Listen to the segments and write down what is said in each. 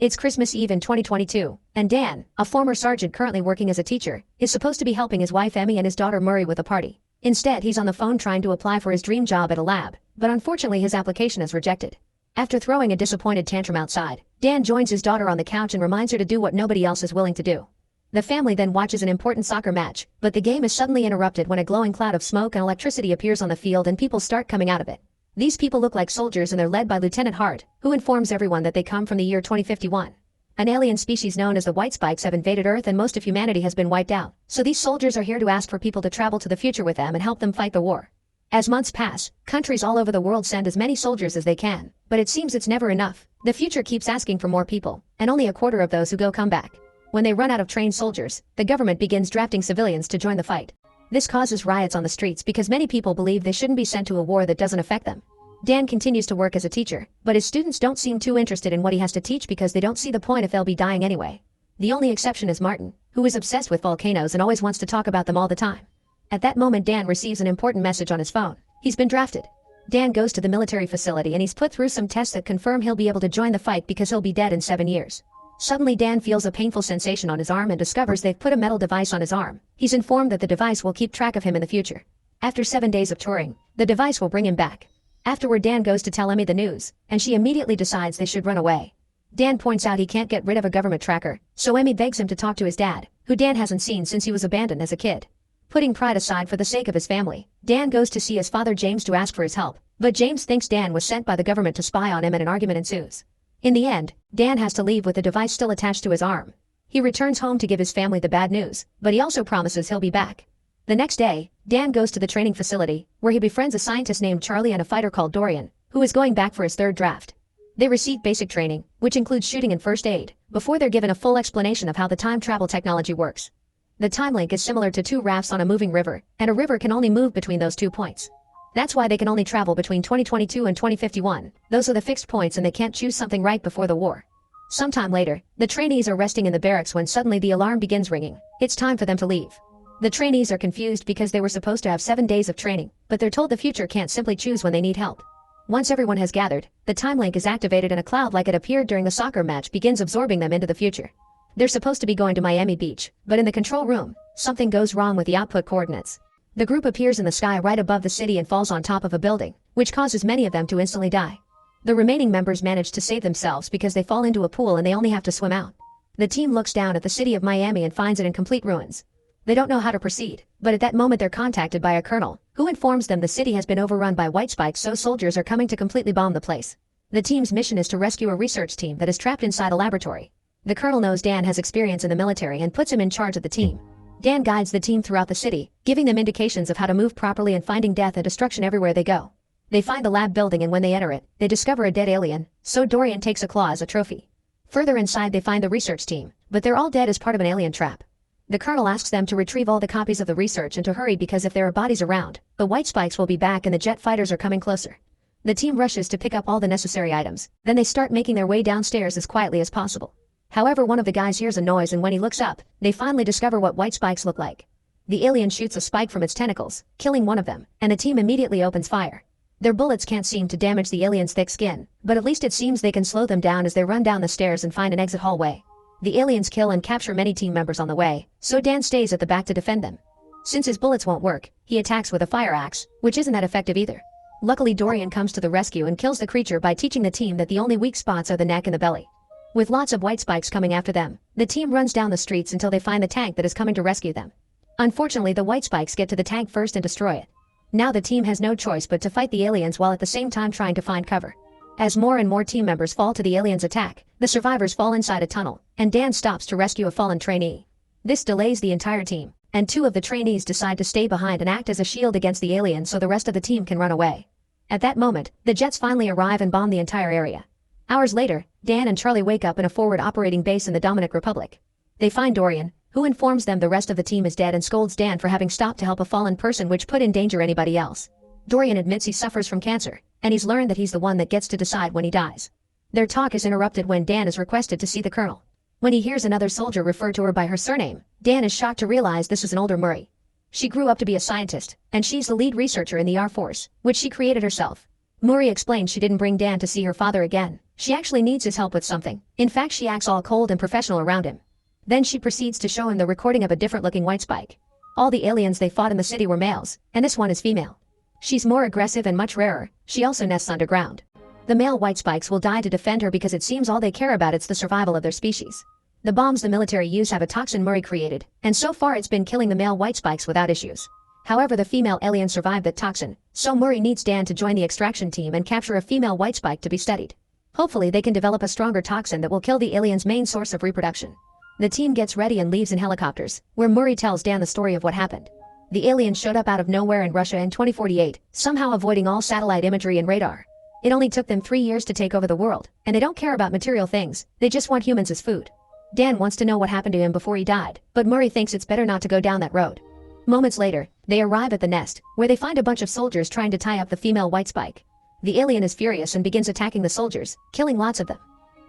It's Christmas Eve in 2022, and Dan, a former sergeant currently working as a teacher, is supposed to be helping his wife Emmy and his daughter Murray with a party. Instead, he's on the phone trying to apply for his dream job at a lab, but unfortunately his application is rejected. After throwing a disappointed tantrum outside, Dan joins his daughter on the couch and reminds her to do what nobody else is willing to do. The family then watches an important soccer match, but the game is suddenly interrupted when a glowing cloud of smoke and electricity appears on the field and people start coming out of it. These people look like soldiers and they're led by Lieutenant Hart, who informs everyone that they come from the year 2051. An alien species known as the White Spikes have invaded Earth and most of humanity has been wiped out, so these soldiers are here to ask for people to travel to the future with them and help them fight the war. As months pass, countries all over the world send as many soldiers as they can, but it seems it's never enough. The future keeps asking for more people, and only a quarter of those who go come back. When they run out of trained soldiers, the government begins drafting civilians to join the fight. This causes riots on the streets because many people believe they shouldn't be sent to a war that doesn't affect them. Dan continues to work as a teacher, but his students don't seem too interested in what he has to teach because they don't see the point if they'll be dying anyway. The only exception is Martin, who is obsessed with volcanoes and always wants to talk about them all the time. At that moment, Dan receives an important message on his phone. He's been drafted. Dan goes to the military facility and he's put through some tests that confirm he'll be able to join the fight because he'll be dead in 7 years. Suddenly Dan feels a painful sensation on his arm and discovers they've put a metal device on his arm. He's informed that the device will keep track of him in the future. After 7 days of touring, the device will bring him back. Afterward, Dan goes to tell Emmy the news, and she immediately decides they should run away. Dan points out he can't get rid of a government tracker, so Emmy begs him to talk to his dad, who Dan hasn't seen since he was abandoned as a kid. Putting pride aside for the sake of his family, Dan goes to see his father James to ask for his help, but James thinks Dan was sent by the government to spy on him and an argument ensues. In the end, Dan has to leave with the device still attached to his arm. He returns home to give his family the bad news, but he also promises he'll be back. The next day, Dan goes to the training facility, where he befriends a scientist named Charlie and a fighter called Dorian, who is going back for his third draft. They receive basic training, which includes shooting and first aid, before they're given a full explanation of how the time travel technology works. The time link is similar to two rafts on a moving river, and a river can only move between those 2 points. That's why they can only travel between 2022 and 2051. Those are the fixed points and they can't choose something right before the war. Sometime later, the trainees are resting in the barracks when suddenly the alarm begins ringing. It's time for them to leave. The trainees are confused because they were supposed to have 7 days of training, but they're told the future can't simply choose when they need help. Once everyone has gathered, the time link is activated and a cloud like it appeared during the soccer match begins absorbing them into the future. They're supposed to be going to Miami Beach, but in the control room, something goes wrong with the output coordinates. The group appears in the sky right above the city and falls on top of a building, which causes many of them to instantly die. The remaining members manage to save themselves because they fall into a pool and they only have to swim out. The team looks down at the city of Miami and finds it in complete ruins. They don't know how to proceed, but at that moment they're contacted by a colonel, who informs them the city has been overrun by White Spikes, so soldiers are coming to completely bomb the place. The team's mission is to rescue a research team that is trapped inside a laboratory. The colonel knows Dan has experience in the military and puts him in charge of the team. Dan guides the team throughout the city, giving them indications of how to move properly and finding death and destruction everywhere they go. They find the lab building and when they enter it, they discover a dead alien, so Dorian takes a claw as a trophy. Further inside they find the research team, but they're all dead as part of an alien trap. The colonel asks them to retrieve all the copies of the research and to hurry because if there are bodies around, the White Spikes will be back and the jet fighters are coming closer. The team rushes to pick up all the necessary items, then they start making their way downstairs as quietly as possible. However, one of the guys hears a noise and when he looks up, they finally discover what White Spikes look like. The alien shoots a spike from its tentacles, killing one of them, and the team immediately opens fire. Their bullets can't seem to damage the alien's thick skin, but at least it seems they can slow them down as they run down the stairs and find an exit hallway. The aliens kill and capture many team members on the way, so Dan stays at the back to defend them. Since his bullets won't work, he attacks with a fire axe, which isn't that effective either. Luckily, Dorian comes to the rescue and kills the creature by teaching the team that the only weak spots are the neck and the belly. With lots of White Spikes coming after them, the team runs down the streets until they find the tank that is coming to rescue them. Unfortunately, the White Spikes get to the tank first and destroy it. Now the team has no choice but to fight the aliens while at the same time trying to find cover. As more and more team members fall to the aliens' attack, the survivors fall inside a tunnel, and Dan stops to rescue a fallen trainee. This delays the entire team, and 2 of the trainees decide to stay behind and act as a shield against the aliens so the rest of the team can run away. At that moment, the jets finally arrive and bomb the entire area. Hours later, Dan and Charlie wake up in a forward operating base in the Dominican Republic. They find Dorian, who informs them the rest of the team is dead and scolds Dan for having stopped to help a fallen person which put in danger anybody else. Dorian admits he suffers from cancer, and he's learned that he's the one that gets to decide when he dies. Their talk is interrupted when Dan is requested to see the colonel. When he hears another soldier refer to her by her surname, Dan is shocked to realize this is an older Murray. She grew up to be a scientist, and she's the lead researcher in the Air Force, which she created herself. Mori explains she didn't bring Dan to see her father again. She actually needs his help with something. In fact, she acts all cold and professional around him. Then she proceeds to show him the recording of a different-looking white spike. All the aliens they fought in the city were males, and this one is female. She's more aggressive and much rarer. She also nests underground. The male white spikes will die to defend her because it seems all they care about is the survival of their species. The bombs the military use have a toxin Mori created, and so far it's been killing the male white spikes without issues. However, the female alien survived that toxin, so Mori needs Dan to join the extraction team and capture a female white spike to be studied. Hopefully they can develop a stronger toxin that will kill the alien's main source of reproduction. The team gets ready and leaves in helicopters, where Mori tells Dan the story of what happened. The aliens showed up out of nowhere in Russia in 2048, somehow avoiding all satellite imagery and radar. It only took them 3 years to take over the world, and they don't care about material things, they just want humans as food. Dan wants to know what happened to him before he died, but Mori thinks it's better not to go down that road. Moments later, they arrive at the nest, where they find a bunch of soldiers trying to tie up the female white spike. The alien is furious and begins attacking the soldiers, killing lots of them.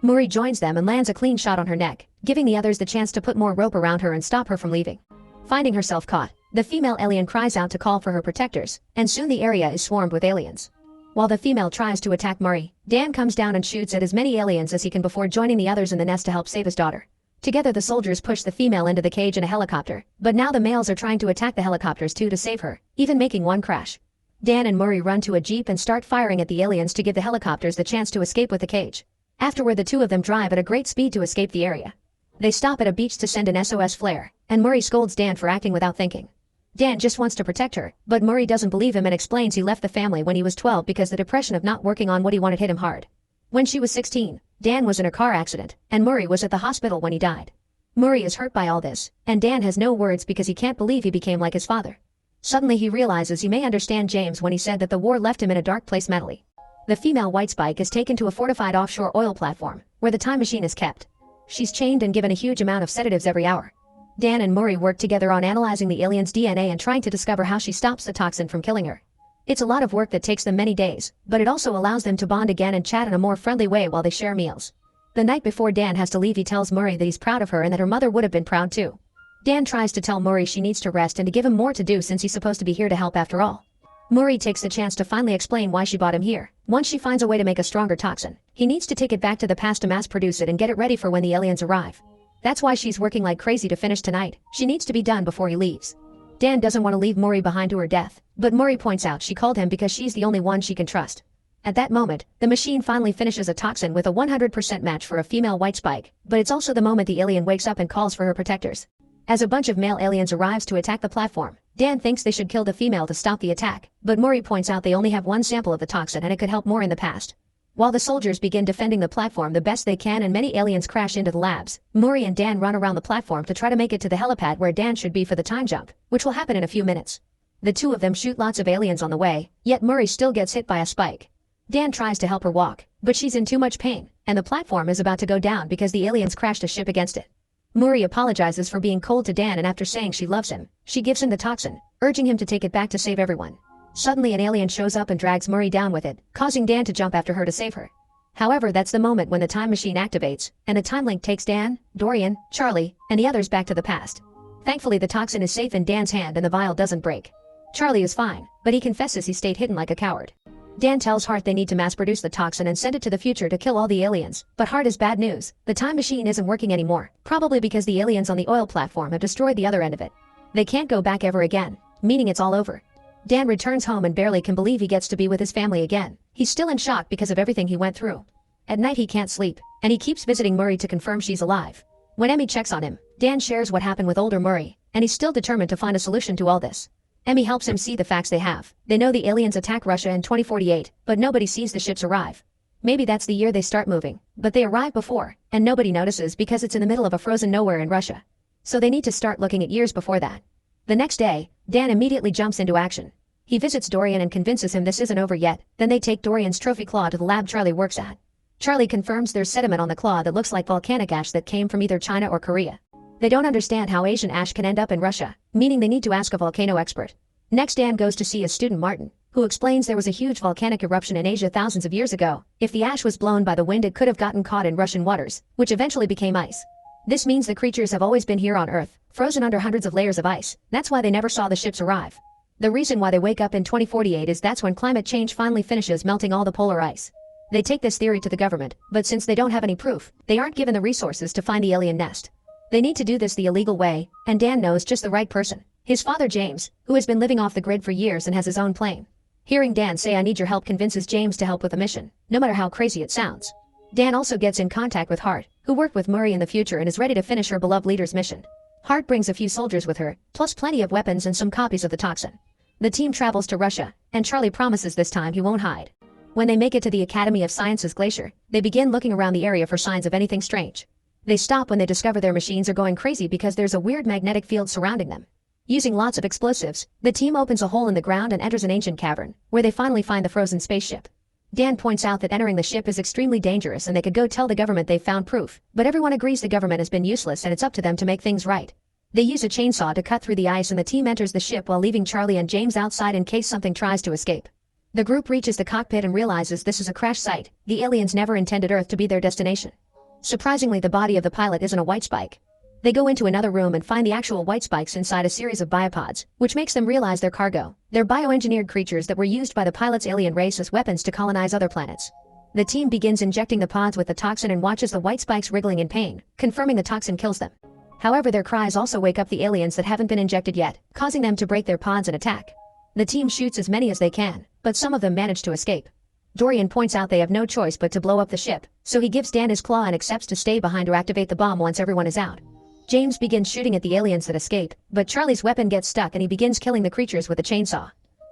Mori joins them and lands a clean shot on her neck, giving the others the chance to put more rope around her and stop her from leaving. Finding herself caught, the female alien cries out to call for her protectors, and soon the area is swarmed with aliens. While the female tries to attack Mori, Dan comes down and shoots at as many aliens as he can before joining the others in the nest to help save his daughter. Together the soldiers push the female into the cage in a helicopter, but now the males are trying to attack the helicopters too to save her, even making one crash. Dan and Mori run to a jeep and start firing at the aliens to give the helicopters the chance to escape with the cage. Afterward, the two of them drive at a great speed to escape the area. They stop at a beach to send an SOS flare, and Mori scolds Dan for acting without thinking. Dan just wants to protect her, but Mori doesn't believe him and explains he left the family when he was 12 because the depression of not working on what he wanted hit him hard. When she was 16, Dan was in a car accident, and Mori was at the hospital when he died. Mori is hurt by all this, and Dan has no words because he can't believe he became like his father. Suddenly he realizes he may understand James when he said that the war left him in a dark place mentally. The female white spike is taken to a fortified offshore oil platform, where the time machine is kept. She's chained and given a huge amount of sedatives every hour. Dan and Mori work together on analyzing the alien's DNA and trying to discover how she stops the toxin from killing her. It's a lot of work that takes them many days, but it also allows them to bond again and chat in a more friendly way while they share meals. The night before Dan has to leave, he tells Mori that he's proud of her and that her mother would have been proud too. Dan tries to tell Mori she needs to rest and to give him more to do since he's supposed to be here to help after all. Mori takes the chance to finally explain why she brought him here. Once she finds a way to make a stronger toxin, he needs to take it back to the past to mass produce it and get it ready for when the aliens arrive. That's why she's working like crazy to finish tonight. She needs to be done before he leaves. Dan doesn't want to leave Mori behind to her death, but Mori points out she called him because she's the only one she can trust. At that moment, the machine finally finishes a toxin with a 100% match for a female white spike, but it's also the moment the alien wakes up and calls for her protectors. As a bunch of male aliens arrives to attack the platform, Dan thinks they should kill the female to stop the attack, but Mori points out they only have one sample of the toxin and it could help more in the past. While the soldiers begin defending the platform the best they can and many aliens crash into the labs, Mori and Dan run around the platform to try to make it to the helipad where Dan should be for the time jump, which will happen in a few minutes. The two of them shoot lots of aliens on the way, yet Mori still gets hit by a spike. Dan tries to help her walk, but she's in too much pain, and the platform is about to go down because the aliens crashed a ship against it. Mori apologizes for being cold to Dan, and after saying she loves him, she gives him the toxin, urging him to take it back to save everyone. Suddenly an alien shows up and drags Mori down with it, causing Dan to jump after her to save her. However, that's the moment when the time machine activates, and the time link takes Dan, Dorian, Charlie, and the others back to the past. Thankfully the toxin is safe in Dan's hand and the vial doesn't break. Charlie is fine, but he confesses he stayed hidden like a coward. Dan tells Hart they need to mass produce the toxin and send it to the future to kill all the aliens, but Hart has bad news. The time machine isn't working anymore, probably because the aliens on the oil platform have destroyed the other end of it. They can't go back ever again, meaning it's all over. Dan returns home and barely can believe he gets to be with his family again. He's still in shock because of everything he went through. At night he can't sleep, and he keeps visiting Murray to confirm she's alive. When Emmy checks on him, Dan shares what happened with older Murray, and he's still determined to find a solution to all this. Emmy helps him see the facts they have. They know the aliens attack Russia in 2048, but nobody sees the ships arrive. Maybe that's the year they start moving, but they arrive before, and nobody notices because it's in the middle of a frozen nowhere in Russia. So they need to start looking at years before that. The next day, Dan immediately jumps into action. He visits Dorian and convinces him this isn't over yet, then they take Dorian's trophy claw to the lab Charlie works at. Charlie confirms there's sediment on the claw that looks like volcanic ash that came from either China or Korea. They don't understand how Asian ash can end up in Russia, meaning they need to ask a volcano expert. Next, Dan goes to see his student Martin, who explains there was a huge volcanic eruption in Asia thousands of years ago. If the ash was blown by the wind, it could have gotten caught in Russian waters, which eventually became ice. This means the creatures have always been here on Earth, frozen under hundreds of layers of ice. That's why they never saw the ships arrive. The reason why they wake up in 2048 is that's when climate change finally finishes melting all the polar ice. They take this theory to the government, but since they don't have any proof, they aren't given the resources to find the alien nest. They need to do this the illegal way, and Dan knows just the right person. His father James, who has been living off the grid for years and has his own plane. Hearing Dan say I need your help convinces James to help with the mission, no matter how crazy it sounds. Dan also gets in contact with Hart, who worked with Murray in the future and is ready to finish her beloved leader's mission. Hart brings a few soldiers with her, plus plenty of weapons and some copies of the toxin. The team travels to Russia, and Charlie promises this time he won't hide. When they make it to the Academy of Sciences glacier, they begin looking around the area for signs of anything strange. They stop when they discover their machines are going crazy because there's a weird magnetic field surrounding them. Using lots of explosives, the team opens a hole in the ground and enters an ancient cavern, where they finally find the frozen spaceship. Dan points out that entering the ship is extremely dangerous and they could go tell the government they've found proof, but everyone agrees the government has been useless and it's up to them to make things right. They use a chainsaw to cut through the ice and the team enters the ship while leaving Charlie and James outside in case something tries to escape. The group reaches the cockpit and realizes this is a crash site. The aliens never intended Earth to be their destination. Surprisingly, the body of the pilot isn't a white spike. They go into another room and find the actual white spikes inside a series of biopods, which makes them realize they're cargo. They're bioengineered creatures that were used by the pilot's alien race as weapons to colonize other planets. The team begins injecting the pods with the toxin and watches the white spikes wriggling in pain, confirming the toxin kills them. However, their cries also wake up the aliens that haven't been injected yet, causing them to break their pods and attack. The team shoots as many as they can, but some of them manage to escape. Dorian points out they have no choice but to blow up the ship, so he gives Dan his claw and accepts to stay behind to activate the bomb once everyone is out. James begins shooting at the aliens that escape, but Charlie's weapon gets stuck and he begins killing the creatures with a chainsaw.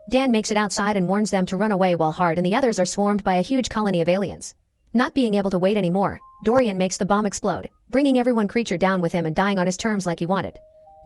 Dan makes it outside and warns them to run away while Hart and the others are swarmed by a huge colony of aliens. Not being able to wait anymore, Dorian makes the bomb explode, bringing every creature down with him and dying on his terms like he wanted.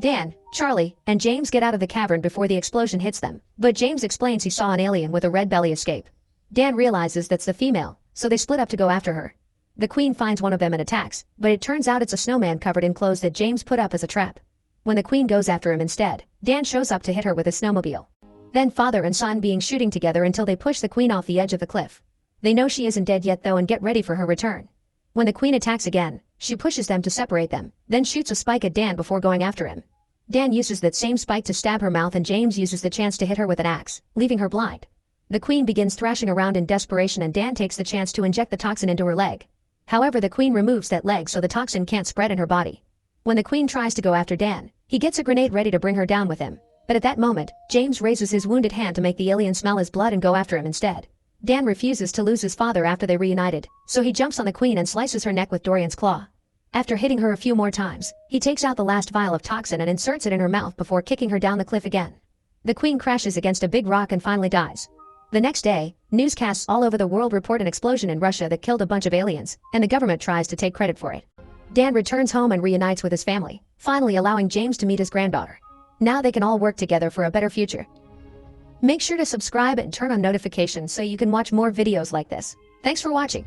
Dan, Charlie, and James get out of the cavern before the explosion hits them, but James explains he saw an alien with a red belly escape. Dan realizes that's the female, so they split up to go after her. The Queen finds one of them and attacks, but it turns out it's a snowman covered in clothes that James put up as a trap. When the Queen goes after him instead, Dan shows up to hit her with his snowmobile. Then father and son being shooting together until they push the Queen off the edge of the cliff. They know she isn't dead yet though and get ready for her return. When the Queen attacks again, she pushes them to separate them, then shoots a spike at Dan before going after him. Dan uses that same spike to stab her mouth and James uses the chance to hit her with an axe, leaving her blind. The Queen begins thrashing around in desperation and Dan takes the chance to inject the toxin into her leg. However, the Queen removes that leg so the toxin can't spread in her body. When the Queen tries to go after Dan, he gets a grenade ready to bring her down with him. But at that moment, James raises his wounded hand to make the alien smell his blood and go after him instead. Dan refuses to lose his father after they reunited, so he jumps on the Queen and slices her neck with Dorian's claw. After hitting her a few more times, he takes out the last vial of toxin and inserts it in her mouth before kicking her down the cliff again. The Queen crashes against a big rock and finally dies. The next day, newscasts all over the world report an explosion in Russia that killed a bunch of aliens, and the government tries to take credit for it. Dan returns home and reunites with his family, finally allowing James to meet his granddaughter. Now they can all work together for a better future. Make sure to subscribe and turn on notifications so you can watch more videos like this. Thanks for watching.